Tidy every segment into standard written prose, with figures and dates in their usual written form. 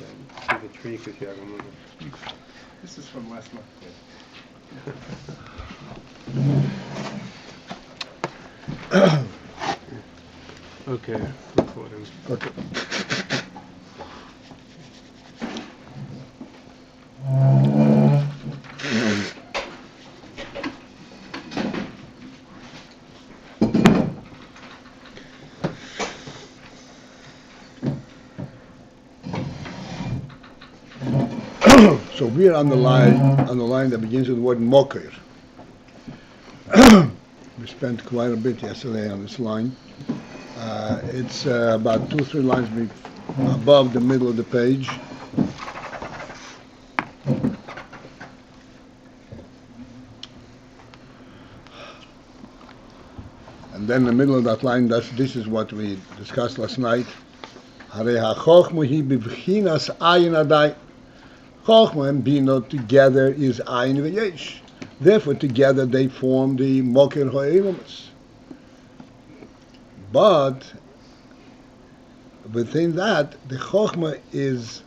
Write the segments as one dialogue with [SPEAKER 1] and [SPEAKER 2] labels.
[SPEAKER 1] See the tree because you have them.
[SPEAKER 2] This is from last month.
[SPEAKER 1] Okay, recording.
[SPEAKER 3] Okay. So we are on the line that begins with the word makor. We spent quite a bit yesterday on this line. It's about 2-3 lines above the middle of the page. And then in the middle of that line, this is what we discussed last night. Harei ha-chochmah hi b'bchinas Ayin Adar. Chochmah and Binah together is Ayin v'yesh. Therefore, together they form the makor ha'elamus. But within that, the Chochmah is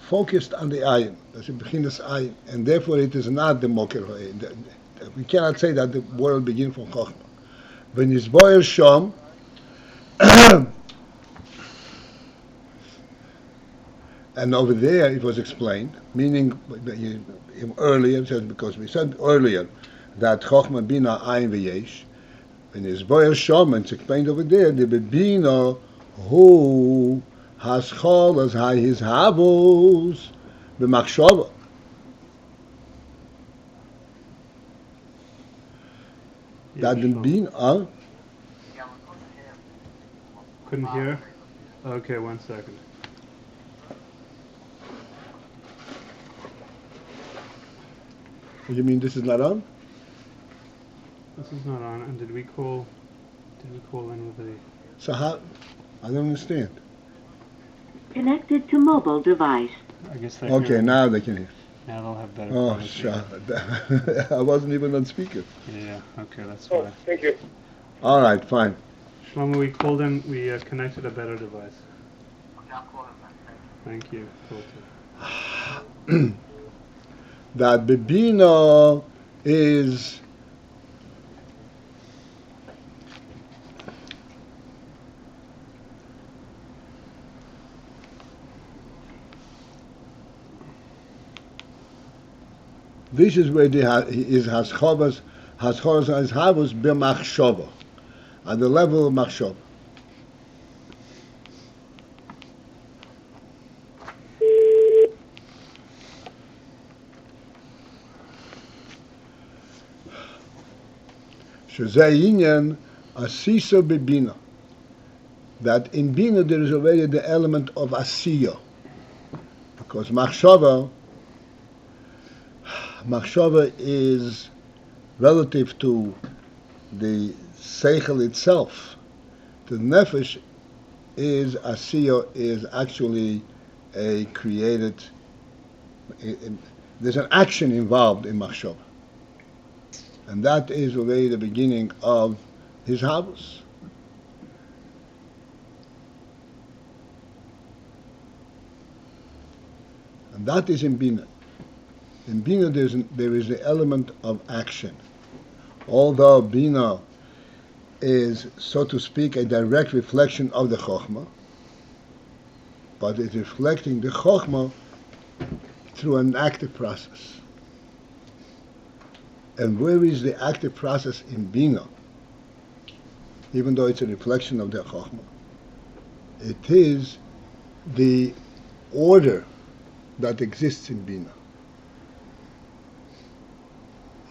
[SPEAKER 3] focused on the Ayin. That's the b'chinas Ayin, and therefore it is not the makor ha'elamus. We cannot say that the world begins from Chochmah. When Yisboyer Shom, and over there it was explained, meaning earlier, because we said earlier that Chochmah Binah Ayin v'yesh, when Yisboyer Shom, and it's explained over there, the Binah who has chol as hishavut the machshavah. That the Binah.
[SPEAKER 1] Couldn't hear? Okay, 1 second.
[SPEAKER 3] You mean this is not on?
[SPEAKER 1] This is not on. And did we call in with the...
[SPEAKER 3] So how? I don't understand.
[SPEAKER 4] Connected to mobile device.
[SPEAKER 1] I guess they
[SPEAKER 3] Okay,
[SPEAKER 1] hear.
[SPEAKER 3] now they can hear.
[SPEAKER 1] Now they'll have better
[SPEAKER 3] Oh,
[SPEAKER 1] quality.
[SPEAKER 3] sure. I wasn't even on speaker.
[SPEAKER 1] Yeah, okay, that's why.
[SPEAKER 2] Thank you.
[SPEAKER 3] All right, fine.
[SPEAKER 1] Shlomo, we called in, we connected a better device. Thank you, Paltiel.
[SPEAKER 3] That the Binah is this is where is hishavut b'machshavah, at the level of machshavah. Shezeh inyan asisa b'bina. That in Binah there is already the element of asiya, because machshavah is relative to the seichel itself. The nefesh is asiya, is actually a created. There's an action involved in machshavah, and that is already the beginning of hishavut. And that is in Binah. In Binah there is the element of action. Although Binah is, so to speak, a direct reflection of the Chochmah, but it's reflecting the Chochmah through an active process. And where is the active process in Binah? Even though it's a reflection of the Chochmah, it is the order that exists in Binah.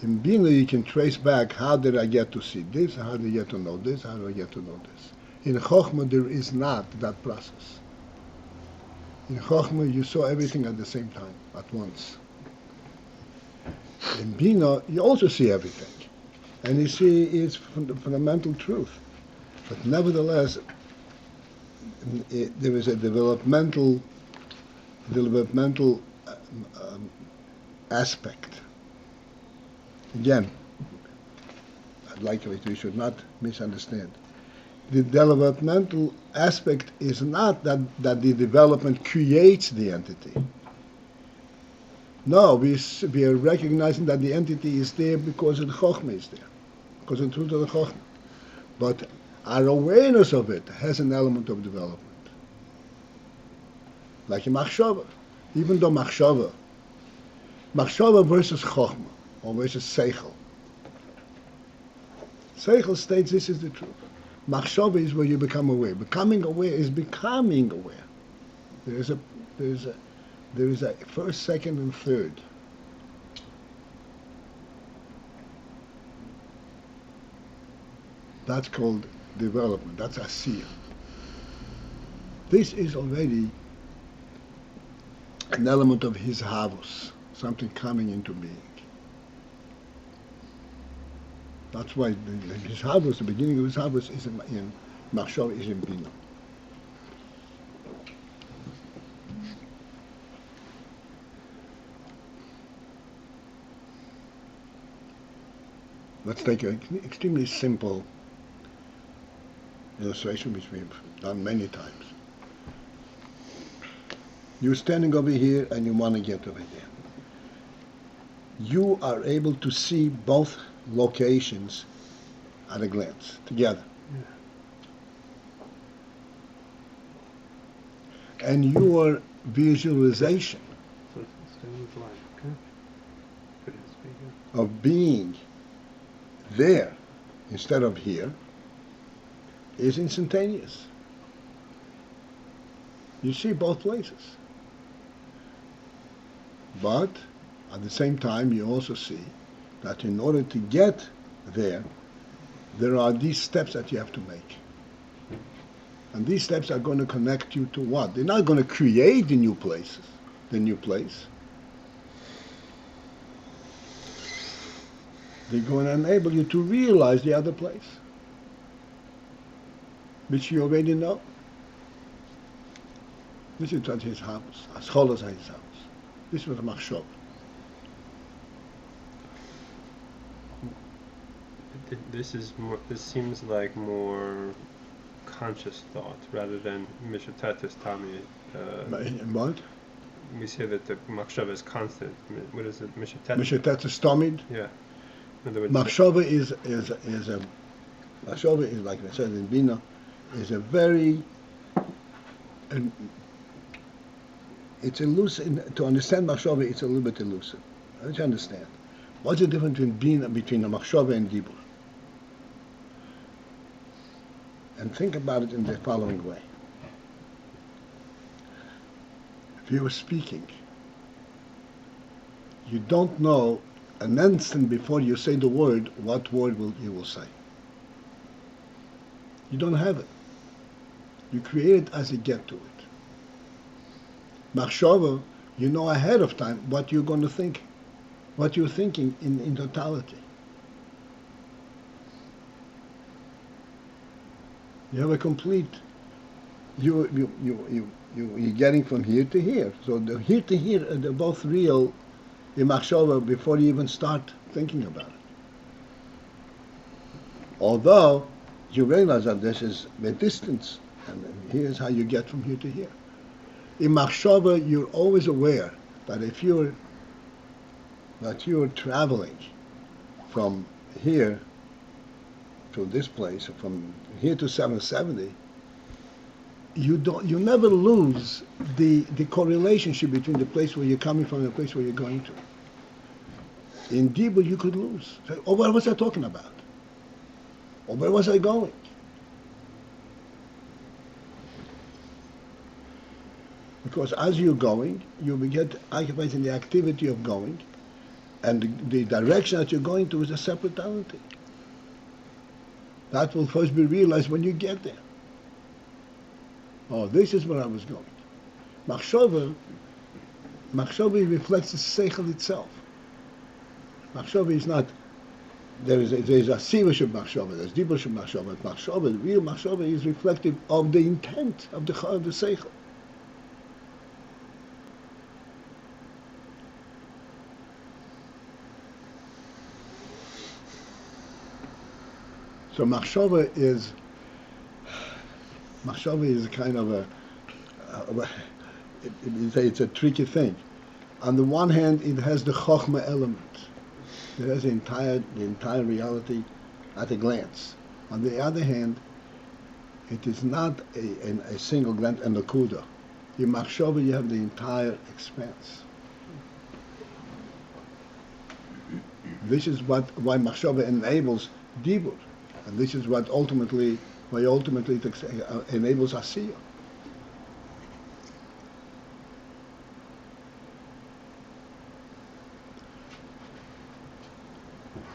[SPEAKER 3] In Binah you can trace back, how did I get to see this, how did I get to know this, how do I get to know this. In Chochmah there is not that process. In Chochmah you saw everything at the same time, at once. In Binah you also see everything, and you see its fundamental truth. But nevertheless, there is a developmental aspect. Again, I'd like we should not misunderstand. the developmental aspect is not that the development creates the entity. No, we are recognizing that the entity is there because the Chochmah is there, because of the truth of the Chochmah. But our awareness of it has an element of development. Like in machshavah. Even though machshavah versus Chochmah, or versus Seichel. Seichel states this is the truth. Machshavah is where you become aware. Becoming aware is becoming aware. There is a first, second, and third. That's called development. That's asiyah. This is already an element of hishavut, something coming into being. That's why the hishavut, the beginning of hishavut is in machshavah, is in Binah. Let's take an extremely simple illustration which we've done many times. You're standing over here and you want to get over there. You are able to see both locations at a glance, together. Yeah. And your visualization of being there instead of here is instantaneous. You see both places. But at the same time you also see that in order to get there are these steps that you have to make. And these steps are going to connect you to what? They're not going to create the new place. They're going to enable you to realize the other place, which you already know. This is what his house, as whole as his house. This was a machshavah.
[SPEAKER 2] This is more. This seems like more conscious thought rather than mishatatis tami.
[SPEAKER 3] What?
[SPEAKER 2] We say that the machshavah is constant. What is it?
[SPEAKER 3] Mishatatis tamid.
[SPEAKER 2] Yeah. In other words,
[SPEAKER 3] machshavah is machshavah is, like I said in Binah, is a very it's elusive. To understand machshavah, it's a little bit elusive. Let's understand. What's the difference between a machshavah and dibur? And think about it in the following way. If you were speaking, you don't know an instant before you say the word, what word you will say. You don't have it. You create it as you get to it. Machshavah, you know ahead of time what you're going to think, what you're thinking in totality. You have a complete. You're getting from here to here. So the here to here, they're both real in machshavah before you even start thinking about it. Although you realize that this is the distance, and here's how you get from here to here. In machshavah, you're always aware that if you're traveling from here to this place, from here to 770, you never lose the correlationship between the place where you're coming from and the place where you're going to. In dibur, you could lose. Say, oh, what was I talking about? Or where was I going? Because as you're going, you will get occupied in the activity of going, and the direction that you're going to is a separate entity. That will first be realized when you get there. Oh, this is where I was going. Machshavah reflects the seichel itself. Machshavah is not. There is a siva of machshavah. There's dibur of machshavah. Machshavah, the real machshavah, is reflective of the intent of the seichel. So machshavah is Machshavah is kind of you say it's a tricky thing. On the one hand, it has the Chochmah element. It has the entire reality at a glance. On the other hand, it is not a single glance and a kuda. In machshavah, you have the entire expanse. This is why machshavah enables dibur, and this is why ultimately it enables asiyah.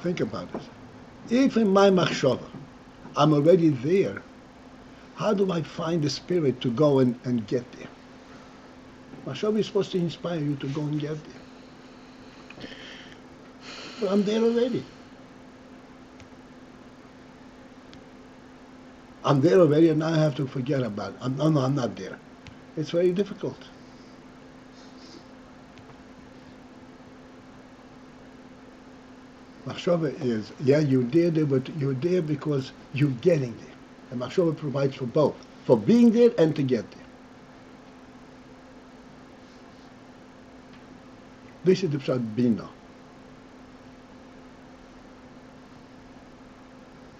[SPEAKER 3] Think about it. If in my machshavah I'm already there, how do I find the spirit to go and get there? Machshavah is supposed to inspire you to go and get there. But I'm there already. I'm there already, and now I have to forget about it. I'm not there. It's very difficult. Machshavah is, you're there, but you're there because you're getting there. And machshavah provides for both, for being there and to get there. This is the pshat Binah.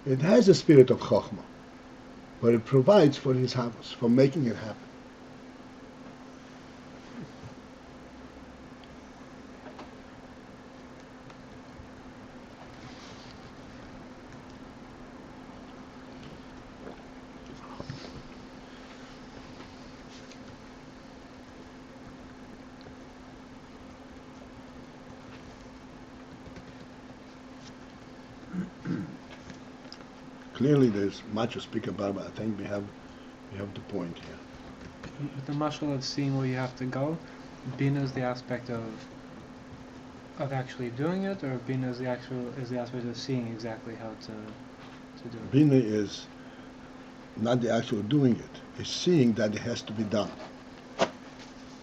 [SPEAKER 3] It has the spirit of Chochmah, but it provides for hishavut, for making it happen. Clearly, there's much to speak about, but I think we have the point here.
[SPEAKER 5] The mashal of seeing where you have to go, Binah is the aspect of actually doing it, or Binah is the aspect of seeing exactly how to do it.
[SPEAKER 3] Binah is not the actual doing it; it's seeing that it has to be done,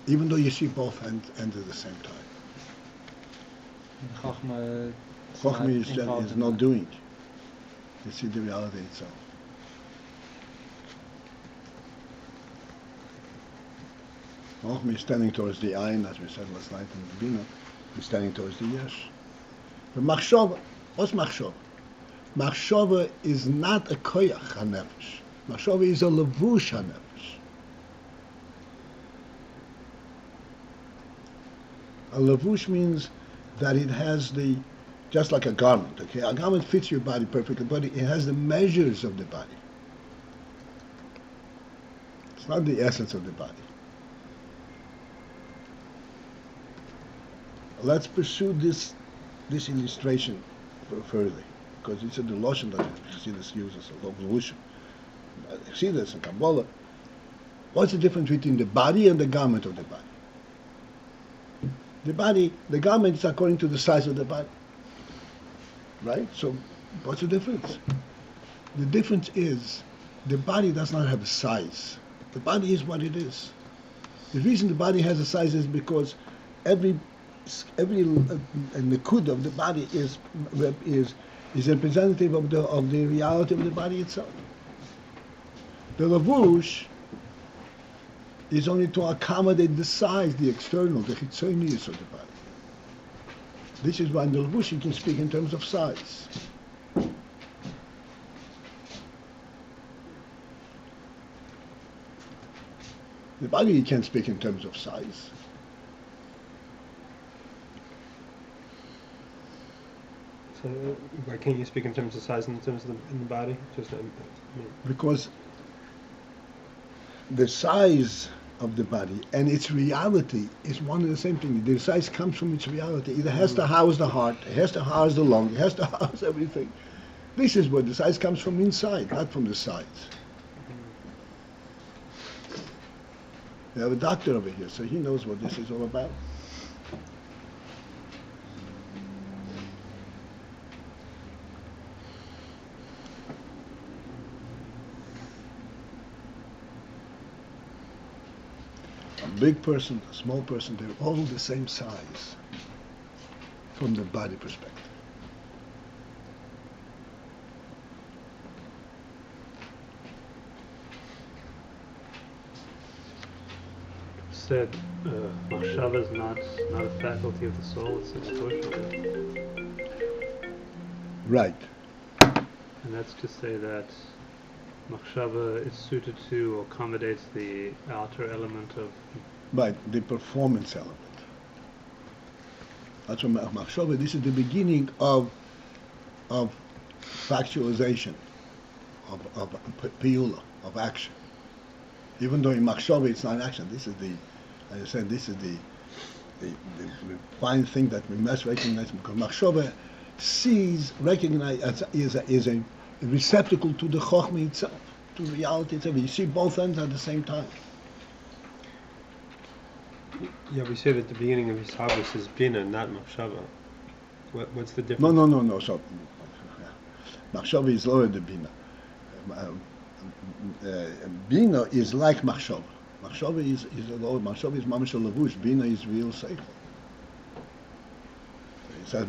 [SPEAKER 3] even though you see both ends at the same time.
[SPEAKER 5] Chochmah
[SPEAKER 3] is not doing. You see the reality itself. Chochmah is standing towards the Ayin, as we said last night in the Binah. He's standing towards the Yesh. But machshavah, what's machshavah? Machshavah is not a koyach hanefesh. Machshavah is a levush hanefesh. A levush means that it has just like a garment, okay? A garment fits your body perfectly, but it has the measures of the body. It's not the essence of the body. Let's pursue this illustration further, because it's a lotion that Chassidus uses, a levushim. Chassidus and Kabbalah. What's the difference between the body and the garment of the body? The garment is according to the size of the body. Right? So, what's the difference? The difference is the body does not have a size. The body is what it is. The reason the body has a size is because every nakud of the body is representative of the reality of the body itself. The lavush is only to accommodate the size, the external, the chitzonius of the body. This is why in the levush you can speak in terms of size. The body you can't speak in terms of size.
[SPEAKER 2] So why can't you speak in terms of size and in terms of in the body?
[SPEAKER 3] Because the size of the body and its reality is one and the same thing. The size comes from its reality. It has to house the heart, it has to house the lung, it has to house everything. This is where the size comes from inside, not from the sides. We have a doctor over here, so he knows what this is all about. A big person, a small person, they're all the same size from the body perspective.
[SPEAKER 1] just said machshavah is not a faculty of the soul, it's a chochmah.
[SPEAKER 3] Right.
[SPEAKER 1] And that's to say that machshavah is suited to or accommodates the outer element of...
[SPEAKER 3] Right, the performance element. That's what machshavah, this is the beginning of factualization, of piyula, of action. Even though in machshavah it's not action, this is the, as I said, this is the fine thing that we must recognize, because machshavah is a receptacle to the chochmah itself, to reality itself. You see both ends at the same time.
[SPEAKER 2] Yeah, we say that the beginning of hishavut is Binah, not machshavah. What's the difference?
[SPEAKER 3] No. So, machshavah is lower than Binah. Binah is like machshavah. Machshavah is lower. Machshavah is mamash lavush. Binah is real seichel. It says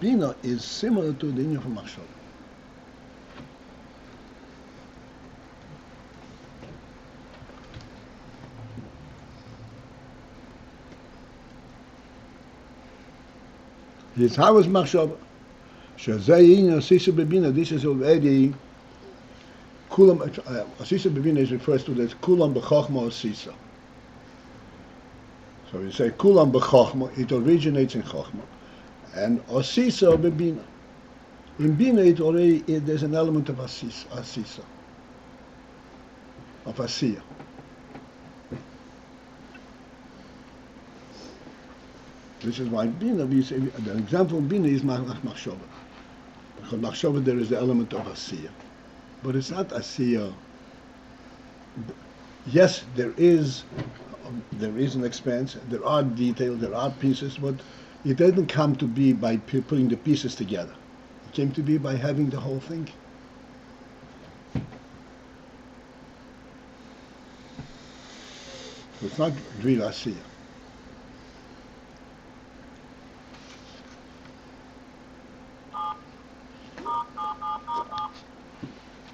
[SPEAKER 3] Binah is similar to the inyan from machshavah. Hishavut machshavah. Shazay inyan asisa bebina. This is already kulam. Asisa bebina is refers to that kulam b'chochmah asisa. So you say kulam b'chochmah. It originates in chochmah, and asisa bebina. In bina, there's an element of asisa, of asiya. This is why Binah, we say, the example of Binah is machshavah. Because machshavah there is the element of asiya. But it's not asiya. Yes, there is an expanse, there are details, there are pieces, but it doesn't come to be by putting the pieces together. It came to be by having the whole thing. It's not real asiya.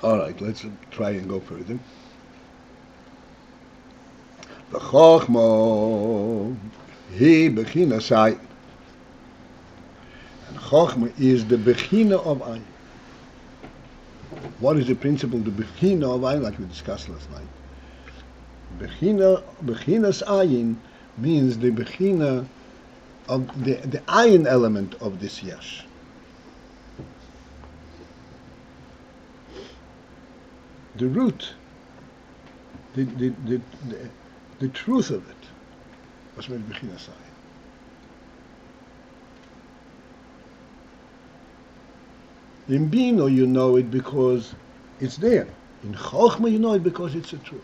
[SPEAKER 3] All right, let's try and go further. The Chochmah, he bechinas Ayin. And Chochmah is the bechina of Ayin. What is the principle, the bechina of Ayin, like we discussed last night? Bechinas Ayin means the bechina of the Ayin element of this yesh. The root, the truth of it, was made bechinas Ayin. In Binah you know it because it's there. In Chochmah you know it because it's the truth.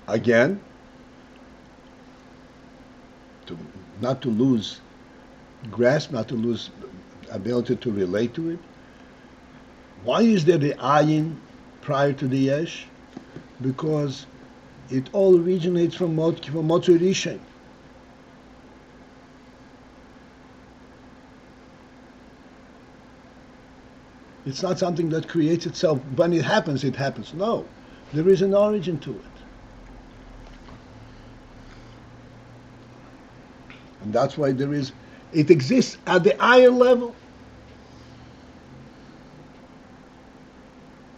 [SPEAKER 3] Again, not to lose grasp, not to lose ability to relate to it. Why is there the Ayin prior to the Yesh? Because it all originates from Motzei Rishon. It's not something that creates itself. When it happens, it happens. No, there is an origin to it. And that's why it exists at the higher level.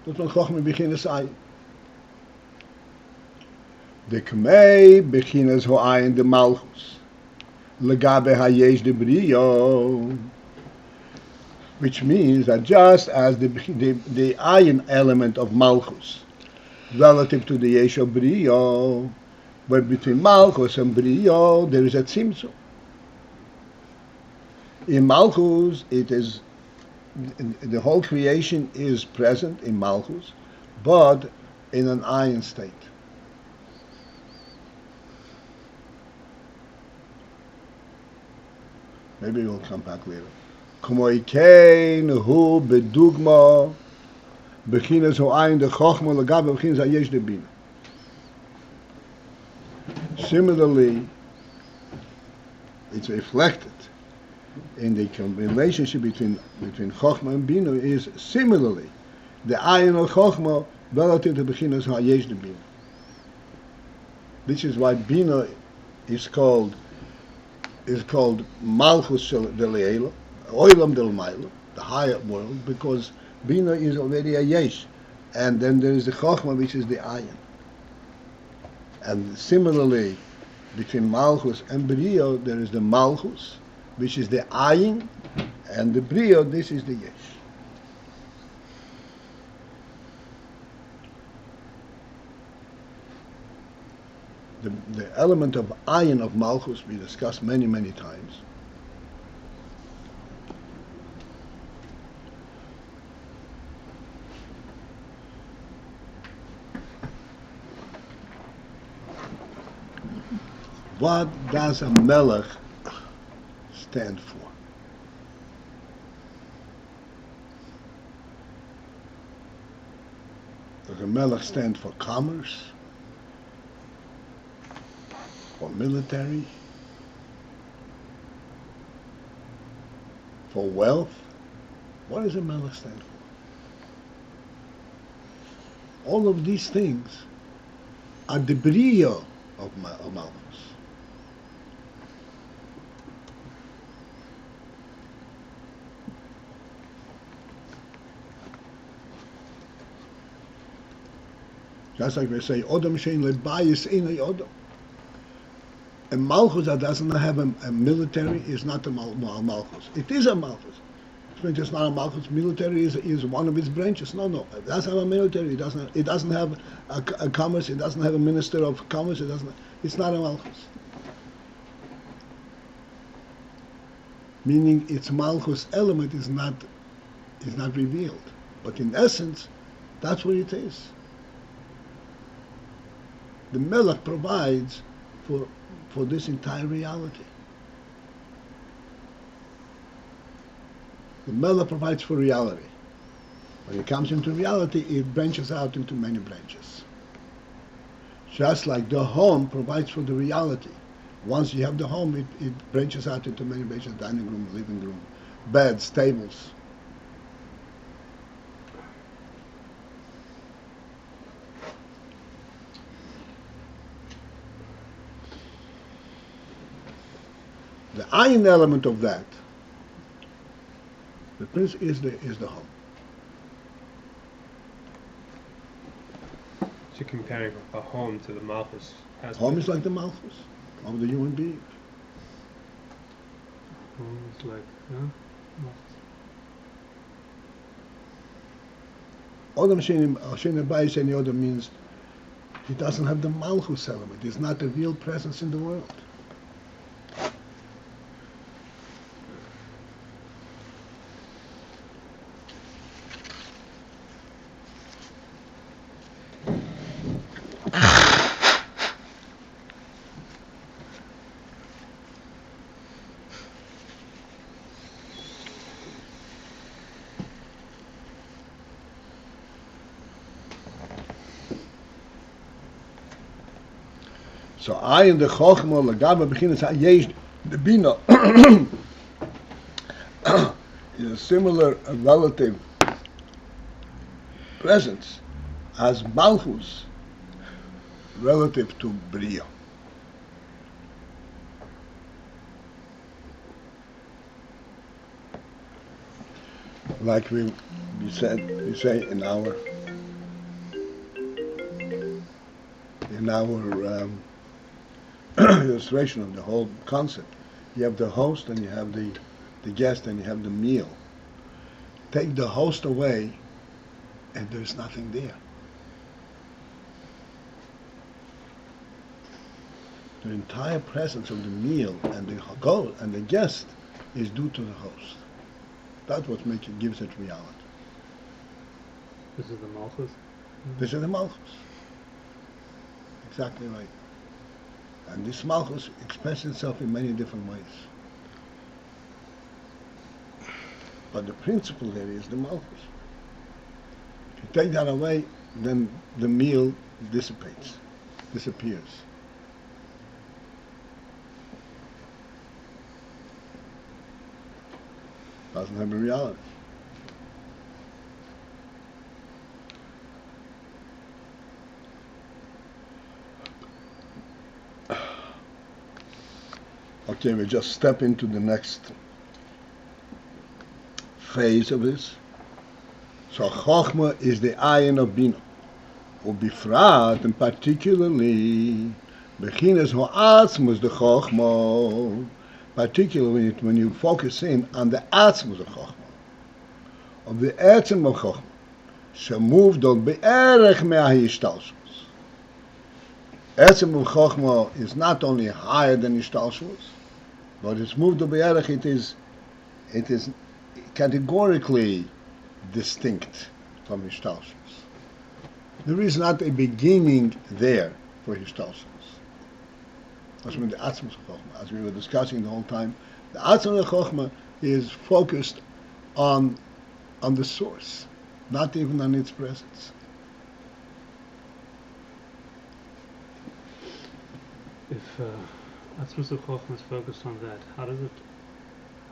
[SPEAKER 3] That's what Chochmah bechinas Ayin. The Kmei bechinas ho Ayin de Malchus. Legabe hayesh de Brio. Which means that just as the Ayin element of Malchus, relative to the Yesh of Brio, but between Malchus and Brio, there is a tzimtzum. In Malchus, it is the whole creation is present in Malchus, but in an Ayin state. Maybe we'll come back later. Como ikein hu bedugma bechinas ho Ayin de Chochmah legabe bechinas hayesh de Binah. similarly, it's reflected in the relationship between Chochmah and Binah is similarly the Ayin of Chochmah relative to Bechinas HaYesh de Binah. This is why Binah is called Malchus del Leila, Oilam del Maila, the higher world, because Binah is already a Yesh, and then there is the Chochmah, which is the Ayin. And similarly, between Malchus and Brio, there is the Malchus, which is the Ayin, and the Brio, this is the Yesh. The element of Ayin of Malchus we discussed many, many times. What does a melech stand for? Does a melech stand for commerce? For military? For wealth? What does a melech stand for? All of these things are the brio of Malchus. Just like we say, Odom shein lebayis ein Odom. A Malchus that doesn't have a military is not a Malchus. It is a Malchus. It's not a Malchus. Military is one of its branches. No. It doesn't have a military. It doesn't have a commerce. It doesn't have a minister of commerce. It's not a Malchus. Meaning its Malchus element is not revealed. But in essence, that's what it is. The Melech provides for this entire reality. The Melech provides for reality. When it comes into reality, it branches out into many branches. Just like the home provides for the reality. Once you have the home, it branches out into many branches: dining room, living room, beds, tables. The Ayin element of that, the prince is the home.
[SPEAKER 2] So comparing a home to the Malchus.
[SPEAKER 3] Home is like the Malchus of the human being.
[SPEAKER 1] Home is like,
[SPEAKER 3] Odom shein lebayis ein Odom means he doesn't have the Malchus element. He's not a real presence in the world. So Ayin the Chochmah Lagaba Bechinas HaYesh the Binah is a similar relative presence as Malchus relative to Bria. Like we say in our illustration of the whole concept. You have the host and you have the guest and you have the meal. Take the host away and there's nothing there. The entire presence of the meal and the guest is due to the host. That's what gives it reality.
[SPEAKER 1] This is the Malchus?
[SPEAKER 3] This is the Malchus. Exactly right. And this Malchus expresses itself in many different ways. But the principle there is the Malchus. If you take that away, then the meal disappears. Doesn't have a reality. Okay, we just step into the next phase of this. So Chochmah is the Ayin of Binah. Ubifrat, and particularly, Bechinas Ho'atzmus the Chochmah, particularly when you focus in on the Atzmus of Chochmah, of the Etzem of Chochmah, Shemuvd dot be'erech me'ahishtalshus. Etzem of Chochmah is not only higher than Ishtalshus, but it's moved to be'erech, it is categorically distinct from Ishtalshus. There is not a beginning there for Ishtalshus. That's when the Atzmus of Chochmah, as we were discussing the whole time, the Atzmus of Chochmah is focused on the source, not even on its presence.
[SPEAKER 1] If Atzmus of Chochmah is focused on that, how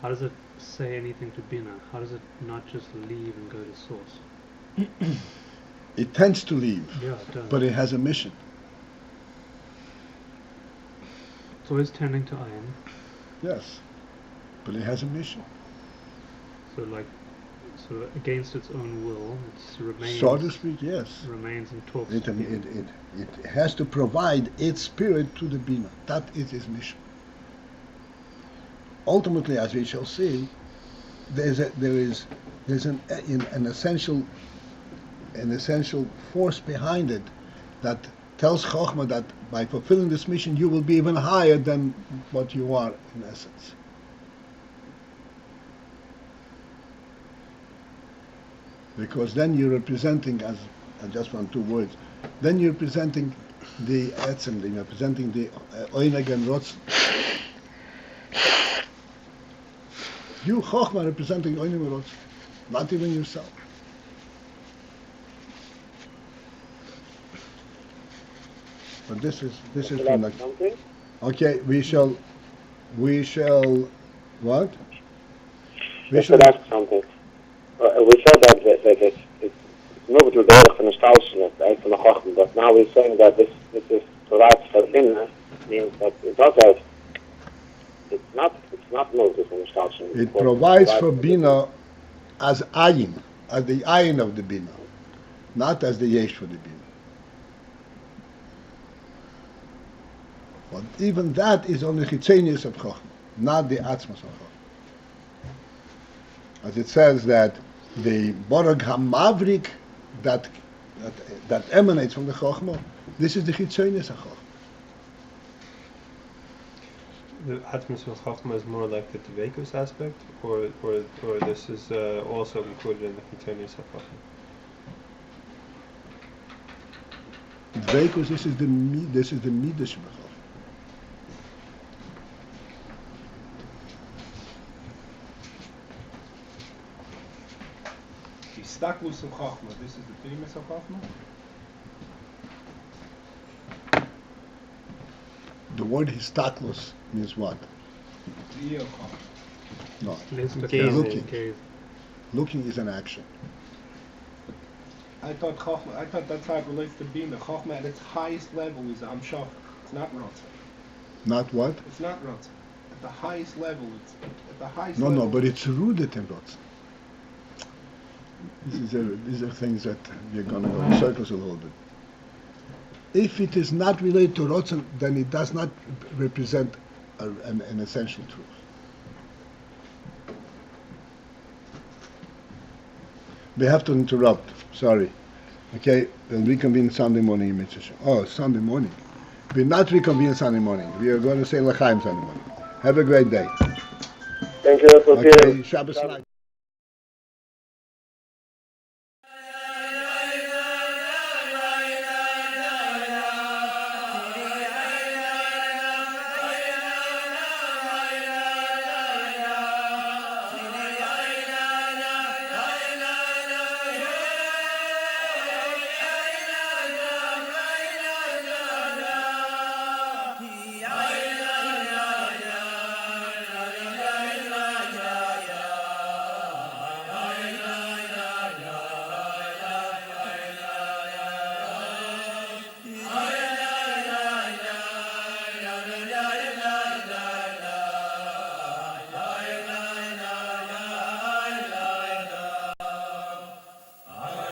[SPEAKER 1] does it say anything to Binah? How does it not just leave and go to source?
[SPEAKER 3] It tends to leave,
[SPEAKER 1] Yeah, it does.
[SPEAKER 3] but it has a mission.
[SPEAKER 1] It's always tending to Ayin.
[SPEAKER 3] Yes, but it has a mission.
[SPEAKER 1] So against its own will, it remains.
[SPEAKER 3] So to speak, yes.
[SPEAKER 1] Remains and talks.
[SPEAKER 3] It
[SPEAKER 1] to Binah.
[SPEAKER 3] has to provide its spirit to the Binah. That is its mission. Ultimately, as we shall see, there's an essential force behind it that tells Chochmah that by fulfilling this mission, you will be even higher than what you are in essence. Because then you're representing, as I just want 2 words, then you're representing the Etzem, you're representing the Oineg and Rotzen. You, Chochmah, representing Oineg and Rotzen, not even yourself. But this is from the... Okay, we shall, what?
[SPEAKER 6] We should ask something. We said that it's moved to the order from the Stalshin, right, from the Chochmah, but now we're saying that this is provides for Binah, means that it does have, it's not moved from the Stalshin.
[SPEAKER 3] It provides for Binah as Ayin, as the Ayin of the Binah, not as the Yesh for the Binah. But even that is only Chitzenius of Chochmah, not the Atzmas of Chochmah. As it says that the Borag HaMavrik that emanates from the Chochmah, this is the Chitzenius of Chochmah.
[SPEAKER 2] The Atzmus of Chochmah is more like the Dveikus aspect, or this is also included in the Chitzenius of Chochmah?
[SPEAKER 3] Dveikus, this is the Midas of Chochmah.
[SPEAKER 2] Staklus of Chochmah, this is the famous of Chochmah?
[SPEAKER 3] The word histaklus means what? No.
[SPEAKER 1] Gazing.
[SPEAKER 3] Looking is an action.
[SPEAKER 7] I thought that's how it relates to Binah. Chochmah at its highest level is machshavah. It's not Ratzah.
[SPEAKER 3] Not what?
[SPEAKER 7] It's not Ratzah. At the highest level, it's at the highest
[SPEAKER 3] No,
[SPEAKER 7] level.
[SPEAKER 3] but it's rooted in Ratzah. These are things that we're going to go in circles a little bit. If it is not related to Ratzah, then it does not represent an essential truth. We have to interrupt. Sorry. Okay, we'll reconvene Sunday morning. Sunday morning. We'll not reconvene Sunday morning. We are going to say L'chaim Sunday morning. Have a great day.
[SPEAKER 6] Thank you for
[SPEAKER 3] Okay, Shabbos night.